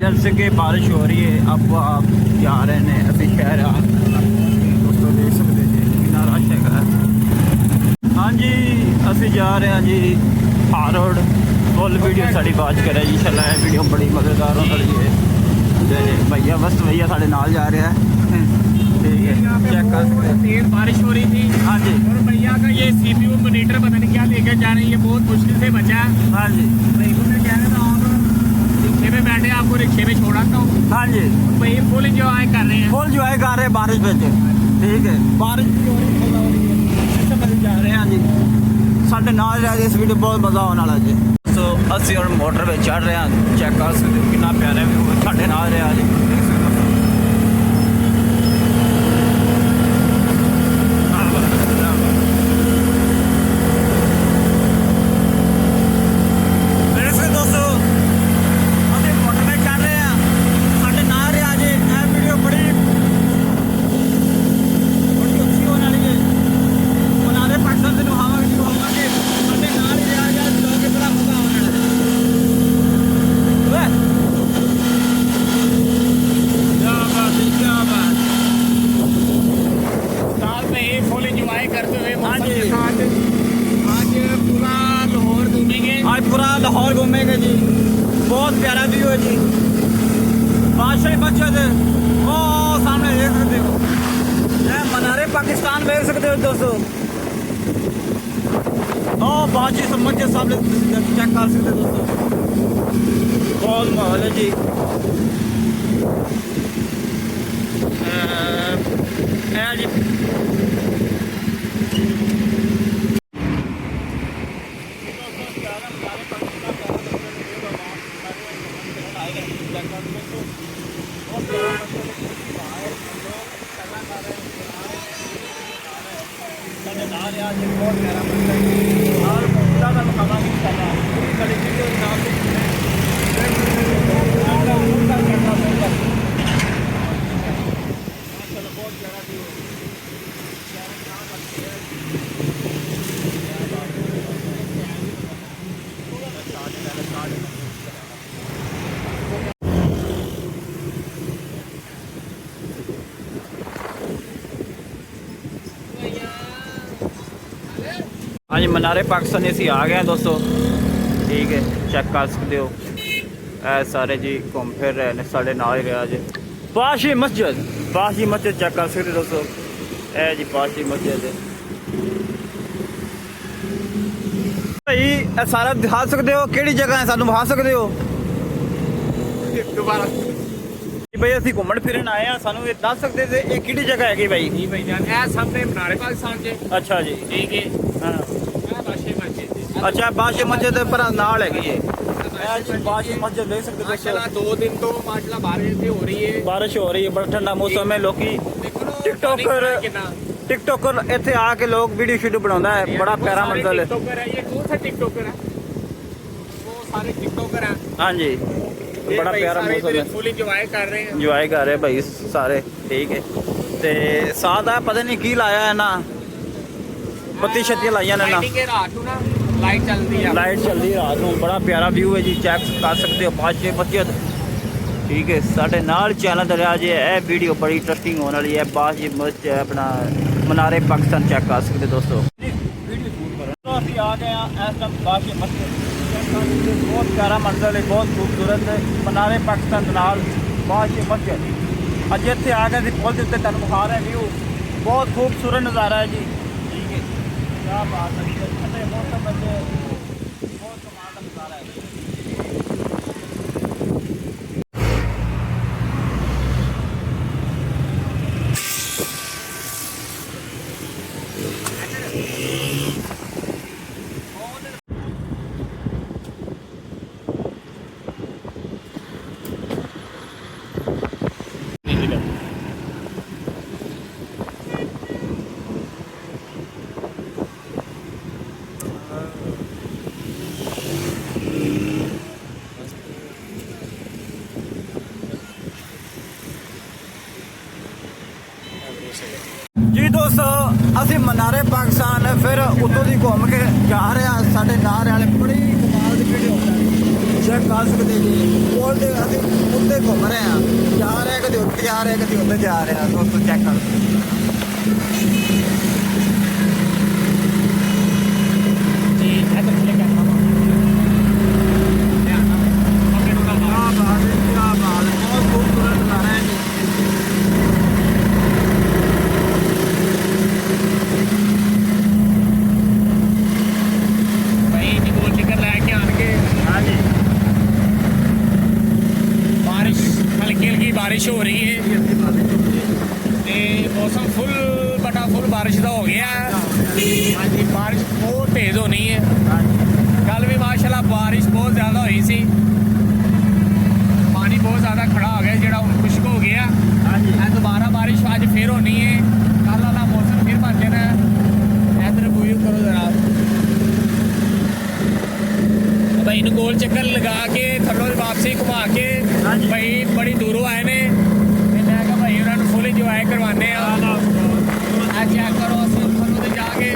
जैसे कि बारिश हो रही है, अब आप जा रहे हैं अभी शहर दोस्तों देख सकते जी कितना रश है। हाँ जी असी जा रहे हैं जी हार रोड। फुल वीडियो साड़ी बात करें जी इंशाल्लाह। वीडियो बड़ी मज़ेदार हो रही है। भैया बस भैया साढ़े नाल जा रहे हैं, ठीक है चेक कर सकते हैं। तेज बारिश हो रही थी। हाँ जी और भैया का ये CPU मॉनिटर पता नहीं क्या लेकर जा रहे हैं, ये बहुत मुश्किल से बचा है। हाँ जी भाई को मैं कह रहा था आप रिक्शे में बैठे, आपको रिक्शे में छोड़ा था। हाँ जी भाई फुल इंजॉय कर रहे हैं। फुल इंजॉय कर रहे हैं बारिश में, ठीक है बारिश भी हो रही है, ऐसे बस जा रहे हैं जी साढ़े नाल रह इस वीडियो बहुत मज़ा आने वाला जी। सो असी और मोटर पे चढ़ रहे हैं, चेक कर सकते हो कितना प्यारा व्यू साढ़े नाल रहा जी। फुल इंजॉय करते हुए मौसम के साथ आज पूरा लाहौर घूमेंगे। आज पूरा लाहौर घूमेंगे जी, बहुत प्यारा व्यू है जी। बादशाही मस्जिद ओ सामने देख सकते हो, मनारे पाकिस्तान देख सकते हो दोस्तों। ओ बादशाही मस्जिद सामने चेक कर सकते हो दोस्तों, बहुत माहौल है जी। जी बहुत प्यारा और ज़्यादा मुकाबला हाँ जी मनारे पाकिस्तान असी आ गए हैं दोस्तों, ठीक है चेक कर सकते हो। ए सारे जी घूम फिर रहे हैं साढ़े नाल ही रहा जी। बादशाही मस्जिद चेक कर सकते दोस्तों, ए जी बादशाही मस्जिद भाई सारा दिखा सकते हो, केड़ी जगह है सानू दिखा सकते हो दोबारा भाई? असी घूमन फिरन आए हैं, सानू ये दस सकते थे ये केड़ी जगह है भाई? जी भाई जान ए सामने मनारे पाकिस्तान के। अच्छा जी ठीक है हाँ बादशाही मस्जिद। अच्छा बादशाही मस्जिद पर नाल है ये बादशाही मस्जिद देख सकते हो। माशाल्लाह 2 दिन तो माशाल्लाह बारिश भी हो रही है, बारिश हो रही है, बड़ा ठंडा मौसम है। लोकी टिकटॉकर इतने आके लोग वीडियो शीडियो बनाता है, बड़ा प्यारा मंजर है। टिकटॉकर है ये, कौन सा टिकटॉकर है? वो सारे टिकटॉकर हैं। हाँ जी बड़ा प्यारा मौसम है, फुल इंजॉय कर रहे हैं। इंजॉय कर रहे भाई सारे, ठीक है। ते साथ है पता नहीं की लाया है ना, पत्ती छत्तियां लाइया ने ना, रात को ना लाइट चल रही है, लाइट चल रही है रात को। बड़ा प्यारा व्यू है जी, चेक कर सकते हो बादशाही मस्जिद, ठीक है। साढ़े नाल चैनल दरिया जी है वीडियो बड़ी इंटरेस्टिंग होने वाली है। बादशाही मस्जिद अपना मनारे पाकिस्तान चेक कर सकते दोस्तों। तो अभी आ गए हैं इस टाइम बादशाही मस्जिद, बहुत प्यारा मंजर है, बहुत खूबसूरत है। मनारे पाकिस्तान के नाल बादशाही मस्जिद अज इतने आ गए पुल के उत्ते तुहानू विखा रहे व्यू, बहुत खूबसूरत नज़ारा है जी, ठीक है। क्या बात है, ठंडे मौसम में बहुत कमाल का नज़ारा है। जी दोस्तों असी मनारे पाकिस्तान फिर उतों की घूम के जा रहे हैं। साढ़े नाल वाले बड़ी कमाल की वीडियो ਚੈੱਕ ਕਰ ਸਕਦੇ ਜੀ ਕੋਲ ਦੇ ਅਸੀਂ ਉੱਤੇ ਘੁੰਮ ਰਹੇ ਹਾਂ ਜਾ ਰਹੇ ਕਦੇ ਉੱਤੇ ਜਾ ਰਹੇ ਕਦੇ ਉੱਤੇ ਜਾ ਰਹੇ ਹਾਂ ਦੋਸਤੋ ਚੈੱਕ ਕਰ ਜੀ ਇਧਰ ਥੱਲੇ ਕੈਮਰਾ ਮਾਰ ਅੱਗੇ ਨੂੰ क्या बात है बहुत खूबसूरत नज़ारा है जी भाई जी गोल चक्कर लैके आने हाँ जी बारिश हल्की हल्की बारिश हो रही है ਤੇ ਮੌਸਮ ਫੁੱਲ ਬਟਾ ਫੁੱਲ ਬਾਰਿਸ਼ ਦਾ ਹੋ ਗਿਆ ਹਾਂਜੀ ਬਾਰਿਸ਼ ਬਹੁਤ ਤੇਜ਼ ਹੋਣੀ ਹੈ ਕੱਲ ਵੀ ਮਾਸ਼ਾਅੱਲਾ ਬਾਰਿਸ਼ ਬਹੁਤ ਜ਼ਿਆਦਾ ਹੋਈ ਸੀ ਪਾਣੀ ਬਹੁਤ ਜ਼ਿਆਦਾ ਖੜਾ ਹੋ ਗਿਆ ਜਿਹੜਾ ਹੁਣ ਖੁਸ਼ਕ ਹੋ ਗਿਆ ਹਾਂਜੀ ਇਹ ਦੁਬਾਰਾ ਬਾਰਿਸ਼ ਅੱਜ ਫਿਰ ਹੋਣੀ ਹੈ ਕੱਲ ਵਾਲਾ ਮੌਸਮ ਫਿਰ ਬਣ ਜਾਣਾ ਇਧਰ ਵੀਊ ਕਰੋ ਜ਼ਰਾ ਭਾਈ ਨੂੰ ਗੋਲ ਚੱਕਰ ਲਗਾ ਕੇ ਥੱਲੋਂ ਦੀ ਵਾਪਸੀ ਘੁਮਾ ਕੇ ਭਾਈ ਬੜੀ ਦੂਰੋਂ ਆਏ ਨੇ ਤੇ ਮੈਂ ਕਿਹਾ ਭਾਈ ਉਹਨਾਂ ਨੂੰ ਫੁੱਲ ਇੰਜੋਏ ਕਰਵਾਉਂਦੇ ਆ ਆ ਚੈੱਕ ਕਰੋ ਅਸੀਂ ਉੱਪਰ ਤੇ ਜਾ ਕੇ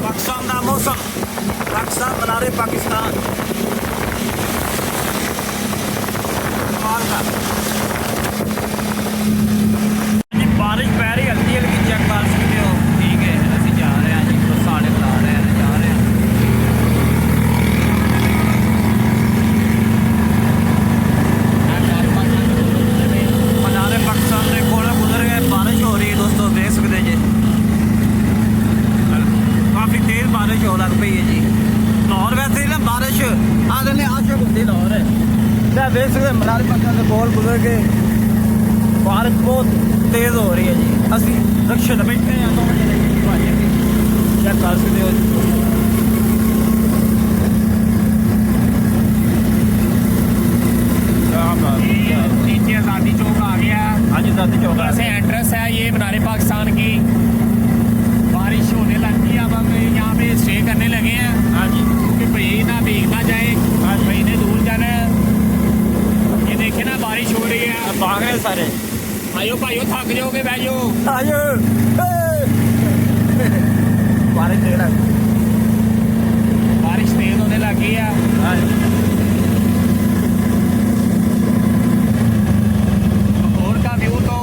पाकिस्तान का मौसम पाकिस्तान बना रहे पाकिस्तान बारिश पै रही हल्की हल्की चेक कर सकते हो ठीक है असं जा रहे हैं जी साढ़े बना रहे हैं जा रहे हैं मनारे पाकिस्तान के कोल गुजर गए बारिश हो रही है दोस्तों देख सकते जी काफ़ी तेज़ बारिश हो लग पई है जी लाहौर वैसे ना बारिश आगे ने आशक होती लाहौर है क्या देख सकते मनाली पाकिस्तान के कोल गुजर के बारिश बहुत तेज़ हो रही है जी असी रक्शे में बैठे हैं 2 बजे चेक कर सकते हो नीचे आज़ादी चौक आ गया आज आज़ादी चौक से एड्रेस है ये मनारे पाकिस्तान की बारिश होने लगी अब हम यहाँ पे स्टे करने लगे हैं हाँ जी क्योंकि भाई ना भीगना जाए भाई ने दूर जाना है ये देखे ना बारिश हो रही है भाग रहे सारे भाइयों भाइयों थक जाओगे बह जाओ आयो बारिश तेज लग बारिश तेज होने लगी है हाँ जी और का व्यू तो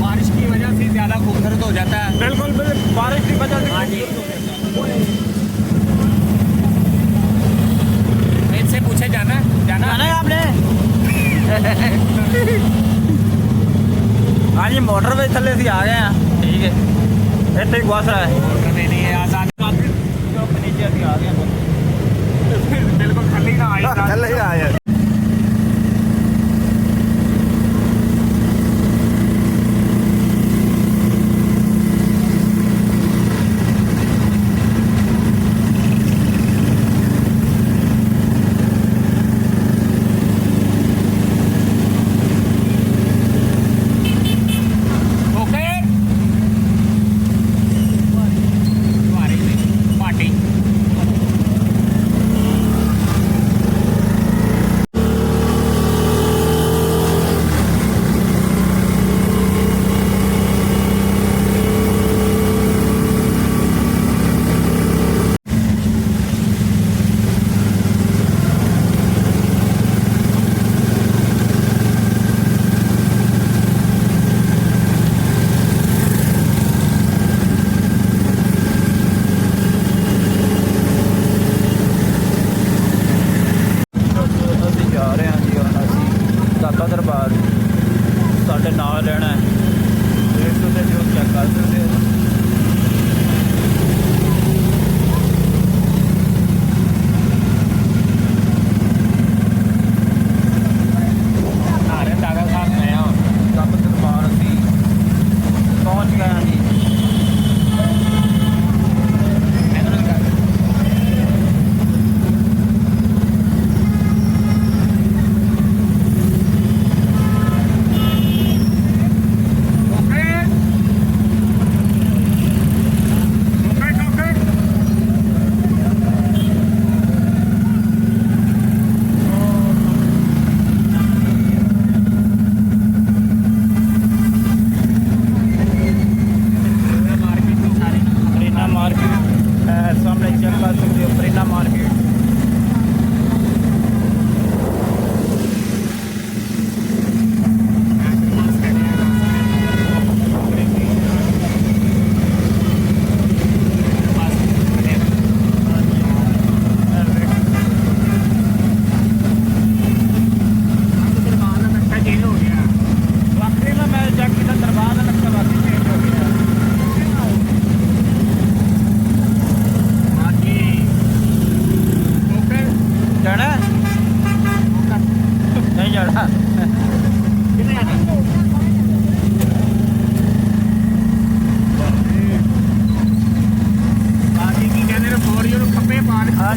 बारिश की वजह से ज़्यादा खूबसूरत हो जाता है बिल्कुल बिल्कुल बारिश की वजह से हाँ जी इनसे पूछे जाना जाना है आपने हाँ जी मोटरवे थले से आ गए हैं ठीक है इतने बस रहा है नहीं है आज़ाद नीचे अभी आ गए बिल्कुल थल्ली ना आई थले ही आए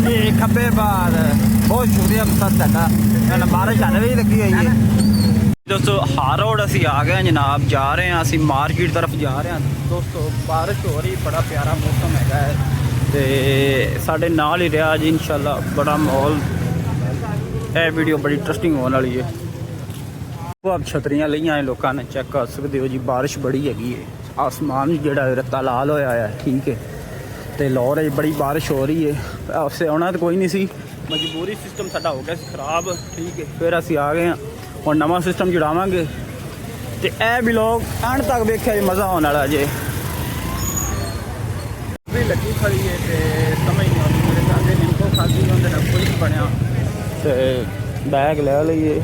जी खब्बे बाद बहुत शुक्रिया सर ਤੁਹਾਡਾ मैंने बारिश आने भी लगी हुई है दोस्तों हार रोड ਅਸੀਂ ਆ ਗਏ जनाब जा रहे हैं ਅਸੀਂ मार्केट तरफ जा रहे हैं दोस्तों बारिश हो रही बड़ा प्यारा मौसम है ਤੇ ਸਾਡੇ ਨਾਲ ਹੀ ਰਿਹਾ ਜੀ ਇਨਸ਼ਾਅੱਲਾ बड़ा माहौल ਇਹ ਵੀਡੀਓ ਬੜੀ ਇੰਟਰਸਟਿੰਗ ਹੋਣ ਵਾਲੀ ਹੈ ਉਹ ਆਪ ਛਤਰੀਆਂ ਲਈਆਂ ਨੇ ਲੋਕਾਂ ਨੇ ਚੈੱਕ ਕਰ ਸਕਦੇ ਹੋ ਜੀ ਬਾਰਿਸ਼ ਬੜੀ ਹੈਗੀ ਹੈ ਆਸਮਾਨ ਜਿਹੜਾ ਰੱਤਾ ਲਾਲ ਹੋਇਆ ਹੈ ਠੀਕ ਹੈ ਤੇ ਲਾਹੌਰ 'ਚ ਬੜੀ ਬਾਰਿਸ਼ ਹੋ ਰਹੀ ਹੈ ਉਸੇ ਆਉਣਾ ਤਾਂ ਕੋਈ ਨਹੀਂ ਸੀ ਮਜਬੂਰੀ ਸਿਸਟਮ ਸਾਡਾ ਹੋ ਗਿਆ ਸੀ ਖਰਾਬ ਠੀਕ ਹੈ ਫਿਰ ਅਸੀਂ ਆ ਗਏ ਹਾਂ ਹੁਣ ਨਵਾਂ ਸਿਸਟਮ ਜੁੜਾਵਾਂਗੇ ਤੇ ਇਹ ਵੀ ਲੋਕ ਐਂਡ ਤੱਕ ਵੇਖਿਆ ਜੀ ਮਜ਼ਾ ਆਉਣ ਵਾਲਾ ਜੇ ਵੀ ਲੱਗੀ ਖੜੀ ਹੈ ਤੇ ਸਮਝ ਨਹੀਂ ਆਉਂਦੀ ਮੇਰੇ ਸਾਹਮਣੇ ਨਿੰਬੂ ਖਾਦੀ ਹੁੰਦੇ ਨਾ ਕੁਝ ਬਣਿਆ ਤੇ ਬੈਗ ਲੈ ਲਈਏ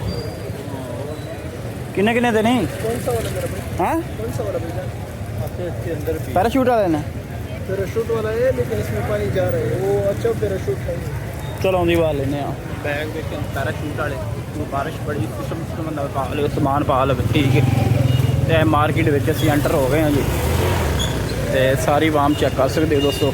किन्ने किन्ने देने कौन सा वाला मेरा भाई हाँ कौन सा वाला भैया आपके इसके अंदर भी पैराशूट वाले ने पैराशूट वाला है लेकिन इसमें पानी जा रहा है वो अच्छा पैराशूट है चलो आँधी वाल लेने बैग देख के पैराशूट वाले बारिश बड़ी सिस्टम बंदा पा लो समान पा लो ठीक है तो मार्केट में असी एंटर हो गए हैं जी तो सारी वाम चेक कर सकते हो दोस्तों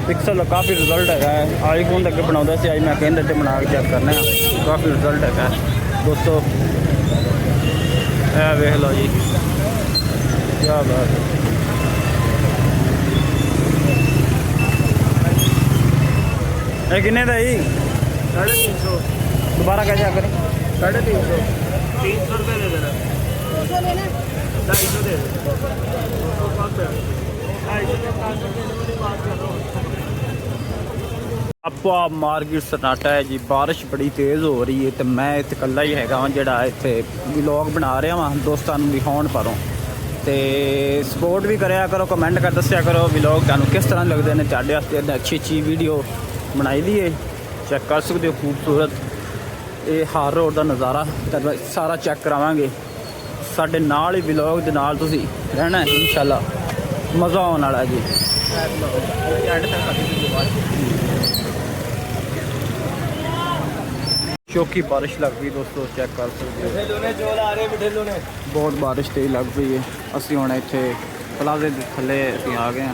पिक्सल का काफ़ी रिजल्ट है आईफोन अगे बना से आज मैं कहते थे बना के चेक करने काफ़ी रिजल्ट है दोस्तों ए वेख लो जी क्या बात है किन्ने का जी 350 दोबारा क्या चेक करें 350 300 रुपये दे देना 250 दे ਆਪਾਂ ਮਾਰਕੀਟ ਸਨਾਟਾ ਹੈ ਜੀ ਬਾਰਿਸ਼ ਬੜੀ ਤੇਜ਼ ਹੋ ਰਹੀ ਹੈ ਤੇ ਮੈਂ ਇੱਥੇ ਇਕੱਲਾ ਹੀ ਹੈਗਾ ਹਾਂ ਜਿਹੜਾ ਇੱਥੇ ਵਲੌਗ ਬਣਾ ਰਿਹਾ ਹਾਂ ਦੋਸਤਾਂ ਨੂੰ ਦਿਖਾਉਣ ਪਰੋਂ ਤੇ ਸਪੋਰਟ ਵੀ ਕਰਿਆ ਕਰੋ ਕਮੈਂਟ ਕਰ ਦੱਸਿਆ ਕਰੋ ਵਲੌਗ ਤੁਹਾਨੂੰ ਕਿਸ ਤਰ੍ਹਾਂ ਲੱਗਦੇ ਨੇ ਤੁਹਾਡੇ ਵਾਸਤੇ ਅੱਛੀ ਅੱਛੀ ਵੀਡੀਓ ਬਣਾਈ ਦੀ ਹੈ ਚੈੱਕ ਕਰ ਸਕਦੇ ਹੋ ਖੂਬਸੂਰਤ ਇਹ ਹਾਰ ਰੋਡ ਦਾ ਨਜ਼ਾਰਾ ਤੁਹਾਨੂੰ ਸਾਰਾ ਚੈੱਕ ਕਰਾਵਾਂਗੇ ਸਾਡੇ ਨਾਲ ਹੀ ਵਲੌਗ ਦੇ ਨਾਲ ਤੁਸੀਂ ਰਹਿਣਾ ਹੈ ਇਨਸ਼ਾਅੱਲਾ ਮਜ਼ਾ ਆਉਣ ਵਾਲਾ ਜੀ ਐਂਡ ਤੱਕ ਸਾਡੀ ਵੀਡੀਓ ਵਾਚ चौकी बारिश लग गई दोस्तों चेक कर सकते हो बहुत बारिश तेज लग पई है असी हुण इत्थे प्लाजे दे थल्ले असीं आ गए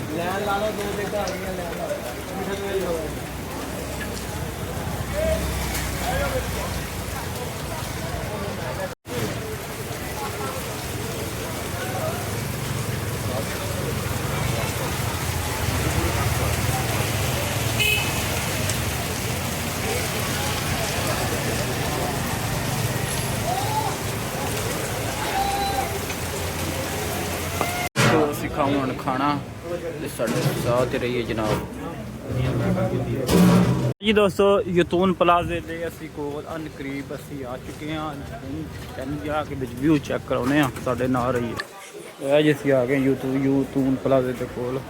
खाऊं खाना साथ रहिए जनाब जी दोस्तों यतून प्लाजे दे असी कोल अन करीब असी आ चुके हैं जाके व्यू चेक कराने साढ़े नाल रहिए जी असी आ गए यूतून प्लाजे दे कोल